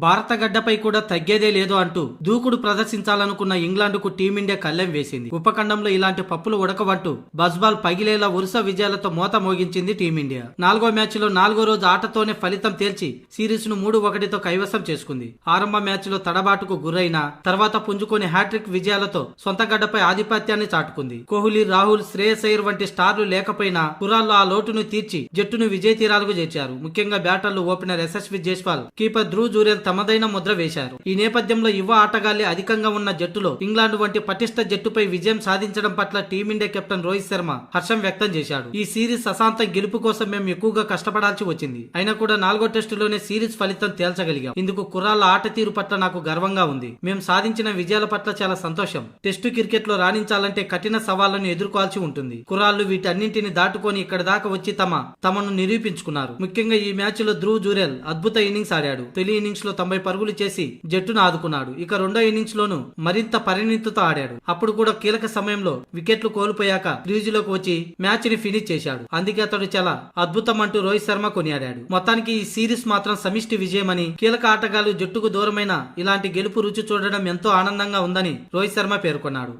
భారత గడ్డపై కూడా తగ్గేదే లేదు అంటూ దూకుడు ప్రదర్శించాలనుకున్న ఇంగ్లాండ్కు టీమిండియా కళ్ళెం వేసింది. ఉపఖండంలో ఇలాంటి పప్పులు ఉడకవంటూ బజ్బాల్ పగిలేలా వరుస విజయాలతో మోత మోగించింది టీమిండియా. 4వ మ్యాచ్లో 4వ రోజు ఆటతోనే ఫలితం తేల్చి సిరీస్ ను 3-1తో కైవసం చేసుకుంది. ఆరంభ మ్యాచ్లో తడబాటుకు గురైన తర్వాత పుంజుకొని హ్యాట్రిక్ విజయాలతో సొంత గడ్డపై ఆధిపత్యాన్ని చాటుకుంది. కోహ్లీ, రాహుల్, శ్రేయస్ అయ్యర్ వంటి స్టార్లు లేకపోయినా కుర్రాల్లో ఆ లోటును తీర్చి జట్టును విజయ తీరాలకు చేర్చారు. ముఖ్యంగా బ్యాటర్లు ఓపెనర్ యశస్వి జైస్వాల్, కీపర్ ధ్రువ్ జురేల్ తమదైన ముద్ర వేశారు. ఈ నేపథ్యంలో యువ ఆటగాళ్లే అధికంగా ఉన్న జట్టులో ఇంగ్లాండ్ వంటి పటిష్ట జట్టుపై విజయం సాధించడం పట్ల టీమిండియా కెప్టెన్ రోహిత్ శర్మ హర్షం వ్యక్తం చేశాడు. ఈ సిరీస్ అశాంత గెలుపు కోసం మేము ఎక్కువగా కష్టపడాల్సి వచ్చింది. అయినా కూడా 4వ టెస్టులోనే సిరీస్ ఫలితం తేల్చగలిగాం. ఇందుకు కుర్రాళ్ల ఆట తీరు పట్ల నాకు గర్వంగా ఉంది. మేము సాధించిన విజయాల పట్ల చాలా సంతోషం. టెస్టు క్రికెట్ లో రాణించాలంటే కఠిన సవాళ్లను ఎదుర్కోవాల్సి ఉంటుంది. కుర్రాళ్లు వీటన్నింటిని దాటుకొని ఇక్కడి దాకా వచ్చి తమను నిరూపించుకున్నారు. ముఖ్యంగా ఈ మ్యాచ్ లో ధ్రువ్ జురేల్ అద్భుత ఇన్నింగ్స్ ఆడాడు. తొలి ఇన్నింగ్స్ లో 90 పరుగులు చేసి జట్టును ఆదుకున్నాడు. ఇక రెండో ఇన్నింగ్స్ లోనూ మరింత పరిణితితో ఆడాడు. అప్పుడు కూడా కీలక సమయంలో వికెట్లు కోల్పోయాక క్రీజులోకి వచ్చి మ్యాచ్ ని ఫినిష్ చేశాడు. అందుకే అతడు చాలా అద్భుతం అంటూ రోహిత్ శర్మ కొనియాడాడు. మొత్తానికి ఈ సిరీస్ మాత్రం సమిష్టి విజయమని, కీలక ఆటగాళ్లు జట్టుకు దూరమైన ఇలాంటి గెలుపు రుచి చూడడం ఎంతో ఆనందంగా ఉందని రోహిత్ శర్మ పేర్కొన్నాడు.